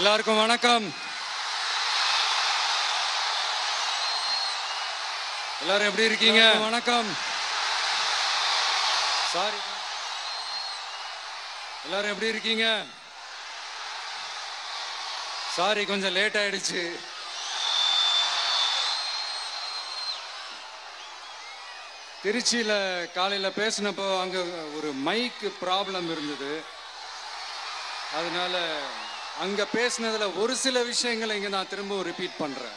எல்லாருக்கும் வணக்கம். எல்லாரும் எப்படி இருக்கீங்க? வணக்கம். சாரி, எல்லாரும் எப்படி இருக்கீங்க? சாரி, கொஞ்சம் லேட் ஆயிடுச்சு. திருச்சியில காலையில பேசினப்போ அங்க ஒரு மைக் ப்ராப்ளம் இருந்தது. அதனால அங்க பேசினதுல ஒரு சில விஷயங்களை இங்க நான் திரும்ப ரிப்பீட் பண்றேன்.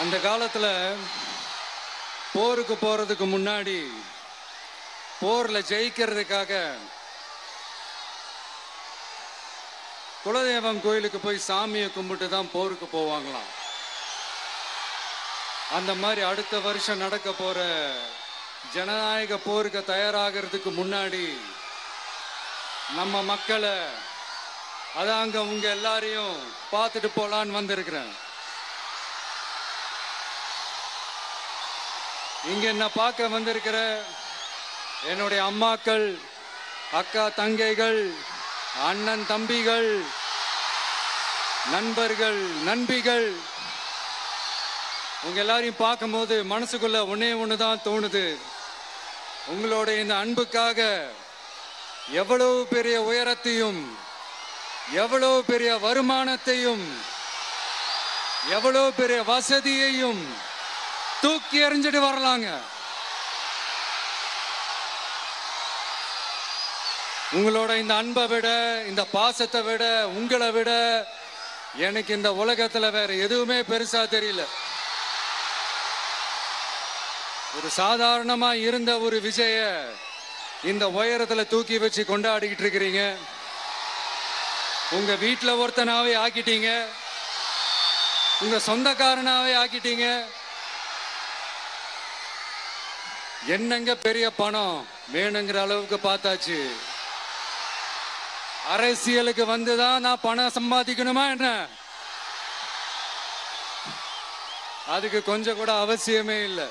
அந்த காலத்துல போருக்கு போறதுக்கு முன்னாடி போர்ல ஜெயிக்கிறதுக்காக குலதெய்வம் கோயிலுக்கு போய் சாமியை கும்பிட்டு தான் போருக்கு போவாங்களாம். அந்த மாதிரி அடுத்த வருஷம் நடக்க போற ஜனநாயக போருக்கு தயாராகிறதுக்கு முன்னாடி நம்ம மக்களை அதாங்க உங்க எல்லாரையும் பார்த்துட்டு போலான்னு வந்திருக்கிறேன். இங்க என்ன பார்க்க வந்திருக்கிற என்னுடைய அம்மாக்கள், அக்கா தங்கைகள், அண்ணன் தம்பிகள், நண்பர்கள், நண்பிகள், உங்க எல்லாரையும் பார்க்கும்போது மனசுக்குள்ள ஒன்னே ஒண்ணுதான் தோணுது. உங்களோட இந்த அன்புக்காக எவ்வளவு பெரிய உயரத்தையும், எவ்வளவு பெரிய வருமானத்தையும், எவ்வளவு பெரிய வசதியையும் தூக்கி எறிஞ்சிட்டு வரலாங்க. உங்களோட இந்த அன்பை விட, இந்த பாசத்தை விட, உங்களை விட எனக்கு இந்த உலகத்துல வேற எதுவுமே பெருசா தெரியல. ஒரு சாதாரணமா இருந்த ஒரு விஜய இந்த உயரத்துல தூக்கி வச்சு கொண்டாடிக்கிட்டு இருக்கிறீங்க. உங்க வீட்டுல ஒருத்தனாவே ஆக்கிட்டீங்க, உங்க சொந்தக்காரனாவே ஆக்கிட்டீங்க. என்னங்க பெரிய பணம் வேணுங்கிற அளவுக்கு பார்த்தாச்சு. அரசியலுக்கு வந்துதான் நான் பணம் சம்பாதிக்கணுமா என்ன? அதுக்கு கொஞ்சம் கூட அவசியமே இல்லை.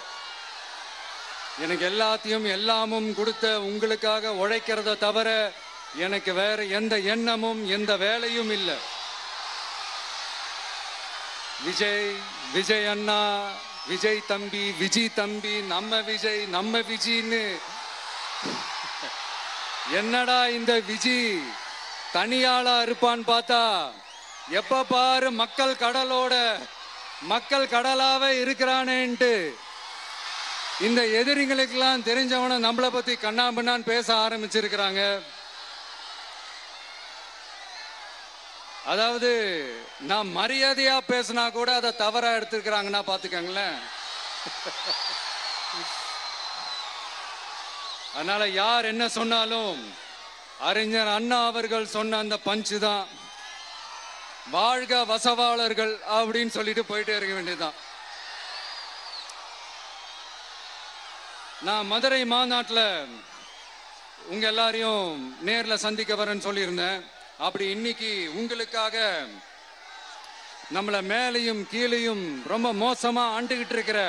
எனக்கு எல்லாத்தையும் எல்லாமும் கொடுத்த உங்களுக்காக உழைக்கிறத தவிர எனக்கு வேற எந்த எண்ணமும் எந்த வேலையும் இல்லை. விஜய், விஜய் அண்ணா, விஜய் தம்பி, விஜய் தம்பி, நம்ம விஜய், நம்ம விஜய்ன்னு என்னடா இந்த விஜய் தனியாளா இருப்பான்னு பார்த்தா எப்ப பாரு மக்கள் கடலோட மக்கள் கடலாவே இருக்கிறானேன்ட்டு இந்த எதிரிகளுக்கெல்லாம் தெரிஞ்சவன நம்மளை பத்தி கண்ணாபின்னான்னு பேச ஆரம்பிச்சிருக்கிறாங்க. அதாவது நான் மரியாதையா பேசினா கூட அதை தவறா எடுத்துக்கிறாங்கன்னா பாத்துக்கங்களேன். அதனால யார் என்ன சொன்னாலும் அறிஞர் அண்ணா அவர்கள் சொன்ன அந்த பஞ்சு தான், வாழ்க வசவாளர்கள் அப்படின்னு சொல்லிட்டு போயிட்டே இருக்க வேண்டியதுதான். நான் மதுரை மாநாட்டில் உங்க எல்லாரையும் நேர்ல சந்திக்க வரேன்னு சொல்லியிருந்தேன். அப்படி இன்னைக்கு உங்களுக்காக நம்மள மேலையும் கீழையும் ரொம்ப மோசமா ஆண்டுகிட்டு இருக்கிற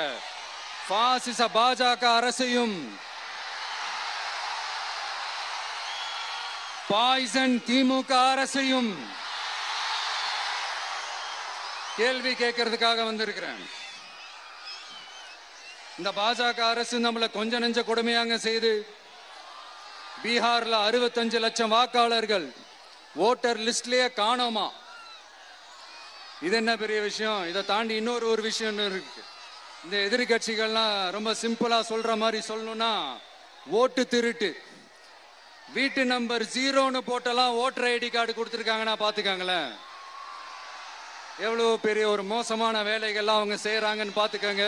பாசிச பாஜக அரசையும், பாய்சன் திமுக அரசையும் கேள்வி கேட்கறதுக்காக வந்திருக்கிறேன். இந்த பாஜக அரசு நம்மளை கொஞ்ச நெஞ்ச கொடுமையாங்க செய்து பீகார்ல 65 லட்சம் வாக்காளர்கள் ஓட்டர் லிஸ்ட்லயே காணோமா. இது என்ன பெரிய விஷயம்? இதை தாண்டி இன்னொரு விஷயம் இருக்கு. இந்த எதிர்கட்சிகள்லாம் ரொம்ப சிம்பிளா சொல்ற மாதிரி சொல்லணும்னா, ஓட்டு திருட்டு, வீட்டு நம்பர் 0ன்னு போட்டெல்லாம் ஓட்டர் ஐடி கார்டு கொடுத்துருக்காங்கன்னா பாத்துக்காங்களேன். எவ்வளவு பெரிய ஒரு மோசமான வேலைகள்லாம் அவங்க செய்யறாங்கன்னு பாத்துக்கங்க.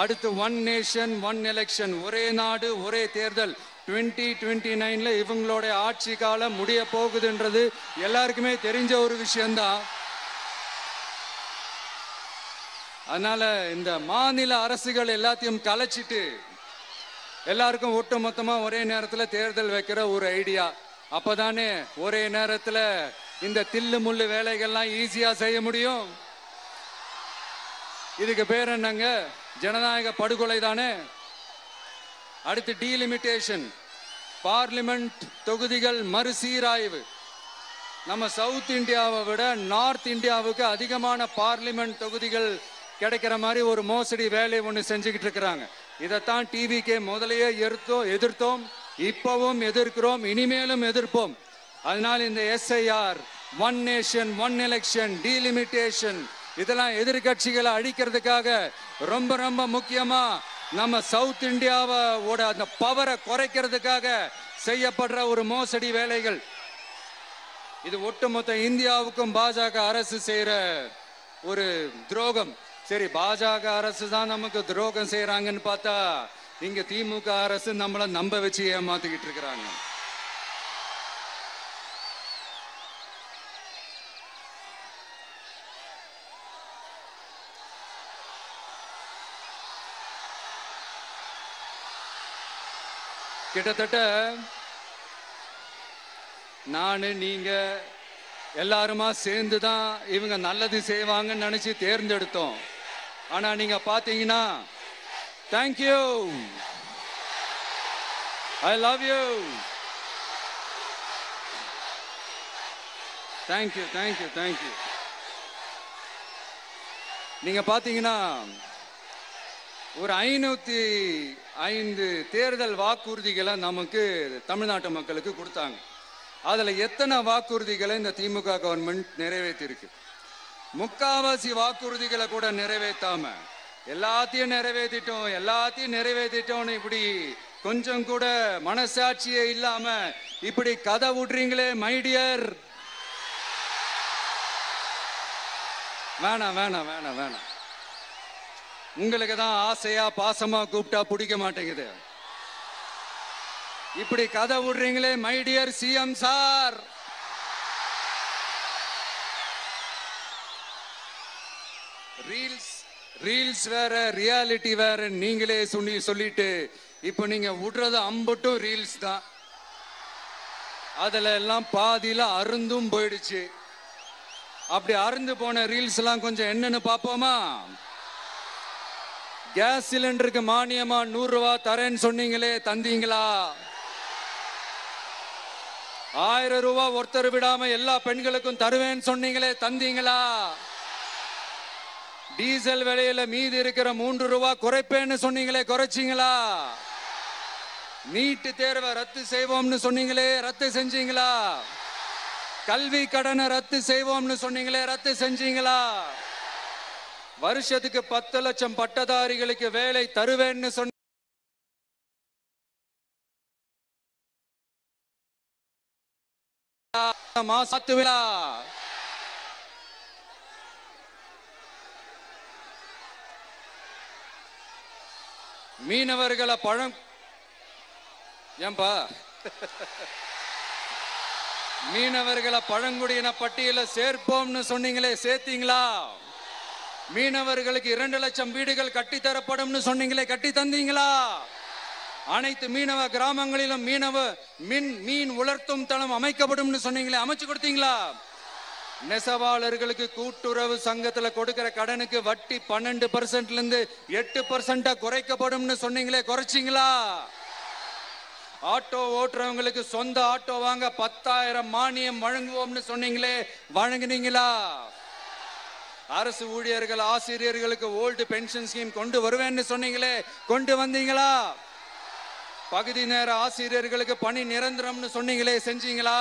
அடுத்து ஒன் நேஷன் ஒன் எலெக்ஷன், ஒரே நாடு ஒரே தேர்தல் 2029ல இவங்களோட ஆட்சி காலம் முடிய போகுதுன்றது எல்லாருக்குமே தெரிஞ்ச ஒரு விஷயம்தான். அதனால இந்த மாநில அரசுகள் எல்லாத்தையும் கலைச்சிட்டு எல்லாருக்கும் ஒட்டு மொத்தமா ஒரே நேரத்துல தேர்தல் வைக்கிற ஒரு ஐடியா. அப்பதானே ஒரே நேரத்துல இந்த தில்லு முள்ளு வேலைகள்லாம் ஈஸியா செய்ய முடியும். இதுக்கு பேர் என்னங்க? ஜனநாயக படுகொலை தானே. அடுத்து டீலிமிட்டேஷன், பார்லிமெண்ட் தொகுதிகள் மறுசீராய்வு. நம்ம சவுத் இந்தியாவை விட நார்த் இந்தியாவுக்கு அதிகமான பார்லிமெண்ட் தொகுதிகள் கிடைக்கிற மாதிரி ஒரு மோசடி வேலை ஒன்று செஞ்சுக்கிட்டு இருக்கிறாங்க. இதைத்தான் டிவிகே முதலையே எதிர்த்தோம், இப்பவும் எதிர்க்கிறோம், இனிமேலும் எதிர்ப்போம். அதனால் இந்த SIR, one nation one election, delimitation, இதெல்லாம் எதிர்கட்சிகளை அழிக்கிறதுக்காக ரொம்ப ரொம்ப முக்கியமா நம்ம சவுத் இந்தியாவோட அந்த பவரை குறைக்கிறதுக்காக செய்யப்படுற ஒரு மோசடி வேலைகள். இது ஒட்டுமொத்த இந்தியாவுக்கும் பாஜக அரசு செய்யற ஒரு துரோகம். சரி, பாஜக அரசு தான் நமக்கு துரோகம் செய்யறாங்கன்னு பார்த்தா இங்க திமுக அரசு நம்மள நம்ப வச்சு ஏமாத்திக்கிட்டு இருக்கிறாங்க. கிட்டத்தட்ட நானு நீங்க எல்லாருமா சேர்ந்துதான் இவங்க நல்லது செய்வாங்கன்னு நினைச்சு தேர்ந்தெடுத்தோம். ஆனா நீங்க பாத்தீங்கன்னா, thank you, I love you, thank you thank you thank you. நீங்க பாத்தீங்கன்னா ஒரு 505 தேர்தல் வாக்குறுதிகளை நமக்கு தமிழ்நாட்டு மக்களுக்கு கொடுத்தாங்க. அதுல எத்தனை வாக்குறுதிகளை இந்த திமுக கவர்மெண்ட் நிறைவேற்றிருக்கு? முக்காவாசி வாக்குறுதிகளை கூட நிறைவேற்றாம எல்லாத்தையும் நிறைவேற்றிட்டோம் இப்படி கொஞ்சம் கூட மனசாட்சியே இல்லாம இப்படி கதை விடுறீங்களே மை டியர். வேணாம் வேணாம் வேணாம் வேணாம். உங்களுக்கு தான் ஆசையா பாசமா கூப்பிட்டா பிடிக்க மாட்டேங்குது. இப்படி கதை விடுறீங்களே my dear CM sir. Reels வேற, ரியாலிட்டி வேற நீங்களே சொல்லிட்டு இப்ப நீங்க விடுறது அம்பட்டும் ரீல்ஸ் தான். அதுல எல்லாம் பாதியில அருந்தும் போயிடுச்சு. அப்படி அருந்து போன ரீல்ஸ் எல்லாம் கொஞ்சம் என்னன்னு பாப்போமா? கேஸ் சிலிண்டருக்கு மானியமா 100 ரூபாய் தரேன்னு சொன்னீங்களே, தந்தீங்களா? 1000 ரூபாய் ஒருத்தர் விடாம எல்லா பெண்களுக்கும் தருவேன்னு சொன்னீங்களே, தந்தீங்களா? டீசல் விலையில மீதி இருக்கிற 3 ரூபாய் குறைப்பேன்னு சொன்னீங்களே, குறைச்சிங்களா? நீட்டு தேர்வை ரத்து செய்வோம்னு சொன்னீங்களே, ரத்து செஞ்சீங்களா? கல்வி கடனை ரத்து செய்வோம்னு சொன்னீங்களே, ரத்து செஞ்சீங்களா? வருஷத்துக்கு 10 லட்சம் பட்டதாரிகளுக்கு வேலை தருவேன்னு சொன்ன மீனவர்களை மீனவர்களை பழங்குடியின பட்டியல சேர்ப்போம்னு சொன்னீங்களே, சேர்த்தீங்களா? மீனவர்களுக்கு 2 லட்சம் வீடுகள் கட்டித்தரப்படும் சொன்னீங்களே, கட்டி தந்தீங்களா? அனைத்து மீனவ கிராமங்களிலும் மீன் உலர்த்தும் தளம் அமைக்கப்படும் சொன்னீங்களே, அமைச்சு கொடுத்தீங்களா? நெசவாளர்களுக்கு கூட்டுறவு சங்கத்துல கொடுக்கிற கடனுக்கு வட்டி 12% இருந்து 8% குறைக்கப்படும் சொன்னீங்களே, குறைச்சிங்களா? ஆட்டோ ஓட்டுறவங்களுக்கு சொந்த ஆட்டோ வாங்க 10,000 மானியம் வழங்குவோம்னு சொன்னீங்களே, வழங்குனீங்களா? அரசு ஊழியர்கள் ஆசிரியர்களுக்கு ஓல்டு பென்ஷன் ஸ்கீம் கொண்டு வருவேன்னு சொன்னீங்களே, கொண்டு வந்தீங்களா? பகுதி நேர ஆசிரியர்களுக்கு பணி நிரந்தரம்னு சொன்னீங்களே, செஞ்சீங்களா?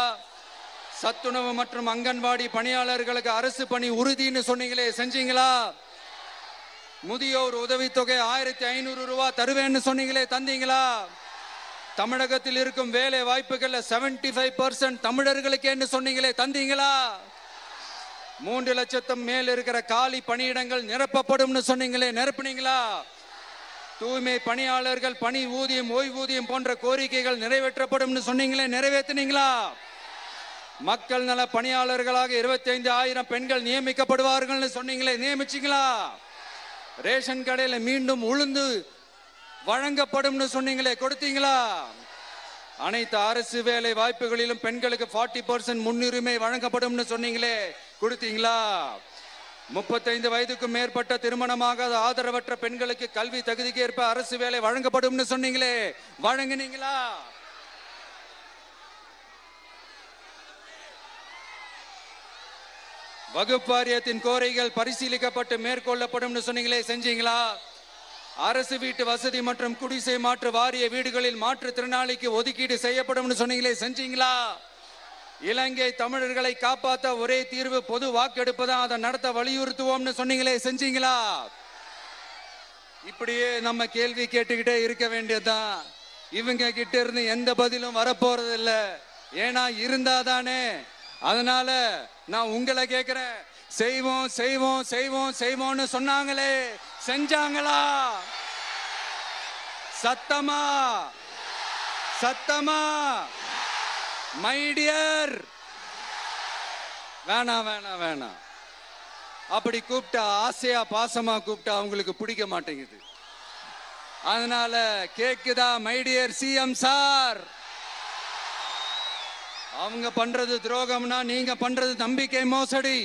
சத்துணவு மற்றும் அங்கன்வாடி பணியாளர்களுக்கு அரசு பணி உறுதின்னு சொன்னீங்களே, செஞ்சீங்களா? முதியோர் உதவித்தொகை 1500 ரூபாய் தருவேன்னு சொன்னீங்களே, தந்தீங்களா? தமிழகத்தில் இருக்கும் வேலை வாய்ப்புகள்ல 75% தமிழர்களுக்கு சொன்னீங்களே, தந்தீங்களா? 3 லட்சத்தும் மேல் இருக்கிற காலி பணியிடங்கள் நிரப்பப்படும் சொன்னீங்களே, நிரப்புனீங்களா? தூய்மை பணியாளர்கள் பணி ஊதியம், ஓய்வூதியம் போன்ற கோரிக்கைகள் நிறைவேற்றப்படும் சொன்னீங்களே, நிறைவேற்றினீங்களா? மக்கள் நல பணியாளர்களாக 25,000 பெண்கள் நியமிக்கப்படுவார்கள் சொன்னீங்களே, நியமிச்சீங்களா? ரேஷன் கடையில மீண்டும் உளுந்து வழங்கப்படும் சொன்னீங்களே, கொடுத்தீங்களா? அனைத்து அரசு வேலை வாய்ப்புகளிலும் பெண்களுக்கு 40% முன்னுரிமை வழங்கப்படும் சொன்னீங்களே, கொடுத்தீங்களா? 35 வயதுக்கும் மேற்பட்ட திருமணமாகாத ஆதரவற்ற பெண்களுக்கு கல்வி தகுதிக்கு ஏற்ப அரசு வேலை வழங்கப்படும் சொன்னீங்களே, வழங்கினீங்களா? வகுப்பு வாரியத்தின் கோரிக்கைகள் பரிசீலிக்கப்பட்டு மேற்கொள்ளப்படும் சொன்னீங்களே, செஞ்சீங்களா? அரசு வீட்டு வசதி மற்றும் குடிசை மாற்று வாரிய வீடுகளில் மாற்றுத்திறனாளிக்கு ஒதுக்கீடு செய்யப்படும் சொன்னீங்களே, செஞ்சீங்களா? இலங்கை தமிழர்களை காப்பாற்ற ஒரே தீர்வு பொது வாக்கெடுப்பு தான், அதை நடத்த வலியுறுத்துவோம்னு சொன்னீங்களே, செஞ்சீங்களா? இப்படியே நம்ம கேள்வி கேட்டுக்கிட்டே இருக்க வேண்டியதுதான். இவங்க கிட்ட இருந்து எந்த பதிலும் வரப்போறது இல்ல. ஏன்னா இருந்தாதானே. அதனால நான் உங்களை கேட்கிறேன், செய்வோம் செய்வோம் செய்வோம் செய்வோம்னு சொன்னாங்களே, செஞ்சாங்களா? சத்தமா சத்தமா? மை டியர், வேணாம் வேணாம் வேணாம். அப்படி கூப்பிட்டா, ஆசையா பாசமா கூப்பிட்டா அவங்களுக்கு பிடிக்க மாட்டேங்குது. அதனால கேக்குதா மை டியர் சிஎம் சார்? அவங்க பண்றது துரோகம்னா நீங்க பண்றது நம்பிக்கை மோசடி.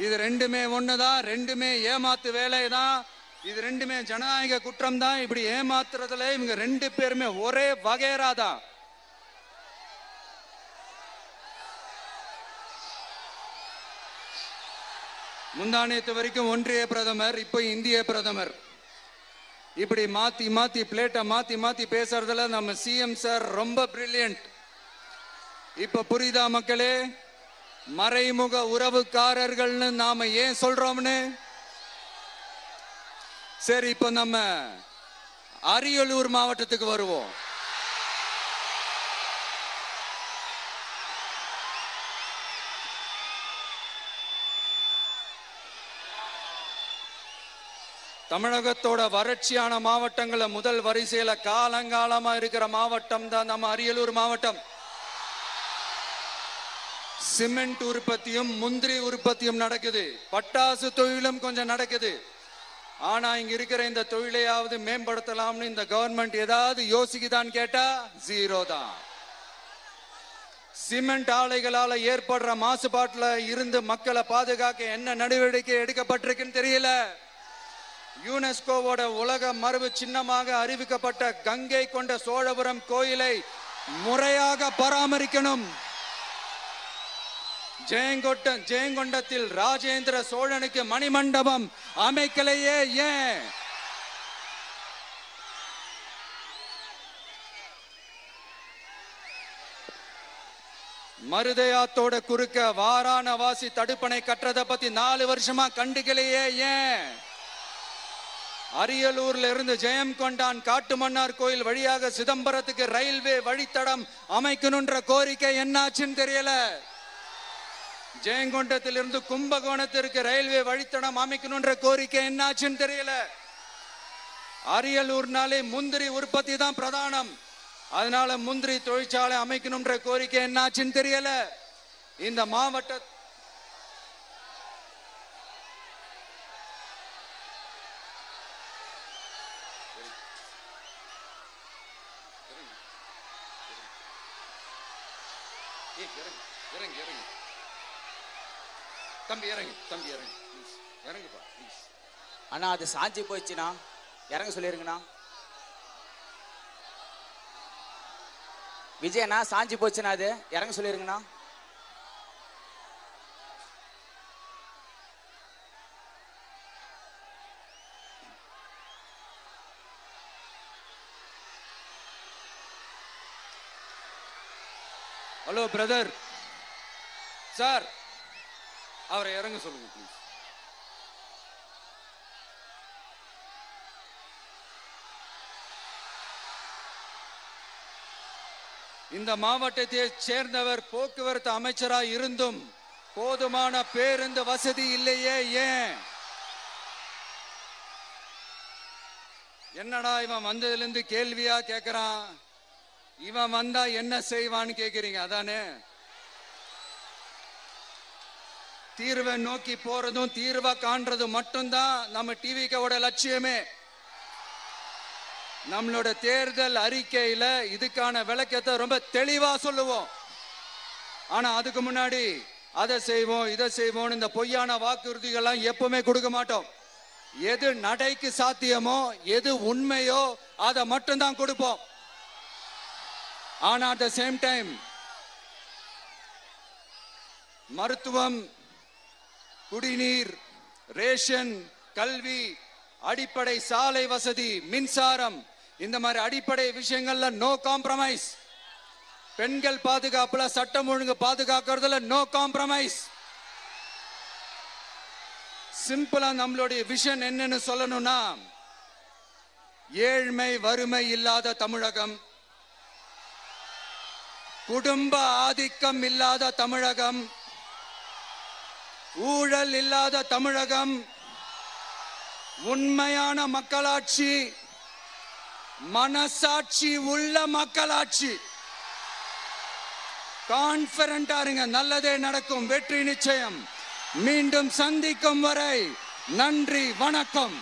இது ரெண்டுமே ஒண்ணுதான், ரெண்டுமே ஏமாத்து வேலைதான், இது ரெண்டுமே ஜனநாயக குற்றம் தான். இப்படி ஏமாத்துறதுல இவங்க ரெண்டு பேருமே ஒரே வகைரா தான். முந்தானேத்து வரைக்கும் ஒன்றிய பிரதமர், இப்ப இந்திய பிரதமர். இப்படி மாத்தி மாத்தி பிளேட்டை மாத்தி மாத்தி பேசுறதுல நம்ம சிஎம் சார் ரொம்ப பிரில்லியன்ட். இப்ப புரியுதா மக்களே? மறைமுக உறவுக்காரர்கள்னு நாம ஏன் சொல்றோம்னு. சரி, இப்ப நம்ம அரியலூர் மாவட்டத்துக்கு வருவோம். தமிழகத்தோட வறட்சியான மாவட்டங்கள முதல் வரிசையில காலங்காலமா இருக்கிற மாவட்டம் தான் நம்ம அரியலூர் மாவட்டம். சிமெண்ட் உற்பத்தியும் முந்திரி உற்பத்தியும் நடக்குது, பட்டாசு தொழிலும் கொஞ்சம் நடக்குது. ஆனா இங்க இருக்கிற இந்த தொழிலையாவது மேம்படுத்தலாம்னு இந்த கவர்மெண்ட் ஏதாவது யோசிக்குதான்னு கேட்டா ஜீரோ தான். சிமெண்ட் ஆலைகளால ஏற்படுற மாசுபாட்டுல இருந்து மக்களை பாதுகாக்க என்ன நடவடிக்கை எடுக்கப்பட்டிருக்குன்னு தெரியல. யுனெஸ்கோவோட உலக மரபு சின்னமாக அறிவிக்கப்பட்ட கங்கை கொண்ட சோழபுரம் கோயிலை முறையாக பராமரிக்கணும். ஜெயங்கொண்டத்தில் ராஜேந்திர சோழனுக்கு மணிமண்டபம் அமைக்கலையே ஏன்? மருதையாத்தோட குறுக்க வாராணவாசி தடுப்பணை கட்டுறதை பத்தி 4 வருஷமா கண்டுக்கலையே ஏன்? அரியலூர்ல இருந்து ஜெயங்கொண்டான் காட்டுமன்னார் கோயில் வழியாக சிதம்பரத்துக்கு ரயில்வே வழித்தடம் அமைக்கணும்ன்ற கோரிக்கை என்னாச்சுன்னு தெரியல. ஜெயங்கொண்டத்திலிருந்து கும்பகோணத்திற்கு ரயில்வே வழித்தடம் அமைக்கணும்ன்ற கோரிக்கை என்னாச்சுன்னு தெரியல. அரியலூர்னாலே முந்திரி உற்பத்தி தான் பிரதானம். அதனால முந்திரி தொழிற்சாலை அமைக்கணும்ன்ற கோரிக்கை என்னாச்சுன்னு தெரியல. இந்த மாவட்ட தம்பி இறங்கு, தம்பி இறங்கு, இறங்குப்பா ப்ளீஸ். அண்ணா அது சாஞ்சி போயிடுச்சுண்ணா, இறங்க சொல்லிருங்கண்ணா. விஜயண்ணா சாஞ்சி போச்சுண்ணா, அது இறங்க சொல்லிருங்கண்ணா. ஹலோ பிரதர் சார், அவரை இறங்க சொல்லுங்க ப்ளீஸ். இந்த மாவட்டத்தை சேர்ந்தவர் போக்குவரத்து அமைச்சராக இருந்தும் போதுமான பேருந்து வசதி இல்லையே ஏன்? என்னடா இவன் வந்ததுல இருந்து கேள்வியா கேட்கிறான், இவன் வந்தா என்ன செய்வான்னு கேக்குறீங்க அதானே? தீர்வை நோக்கி போறதும் தீர்வை காண்றதும் மட்டும்தான் நம்ம டிவிக்கோட லட்சியமே. நம்மளோட தேர்தல் அறிக்கையில இதுக்கான விளக்கத்தை ரொம்ப தெளிவா சொல்லுவோம். ஆனா அதுக்கு முன்னாடி அதை செய்வோம் இதை செய்வோம் இந்த பொய்யான வாக்குறுதிகள்லாம் எப்பவுமே கொடுக்க மாட்டோம். எது நடைக்கு சாத்தியமோ எது உண்மையோ அதை மட்டும்தான் கொடுப்போம். ஆனா அட் த சேம் டைம் மருத்துவம், குடிநீர், ரேஷன், கல்வி, அடிப்படை சாலை வசதி, மின்சாரம், இந்த மாதிரி அடிப்படை விஷயங்கள்ல நோ காம்ப்ரமைஸ். பெண்கள் பாதுகாப்புல, சட்டம் ஒழுங்கு பாதுகாக்கிறதுல நோ காம்ப்ரமைஸ். சிம்பிளா நம்மளுடைய விஷன் என்னன்னு சொல்லணும்னா, ஏழ்மை வறுமை இல்லாத தமிழகம், குடும்ப ஆதிக்கம் இல்லாத தமிழகம், ஊழல் இல்லாத தமிழகம், உண்மையான மக்களாட்சி, மனசாட்சி உள்ள மக்களாட்சி. கான்பிடென்ட்டா இருங்க, நல்லதே நடக்கும், வெற்றி நிச்சயம். மீண்டும் சந்திக்கும் வரை நன்றி, வணக்கம்.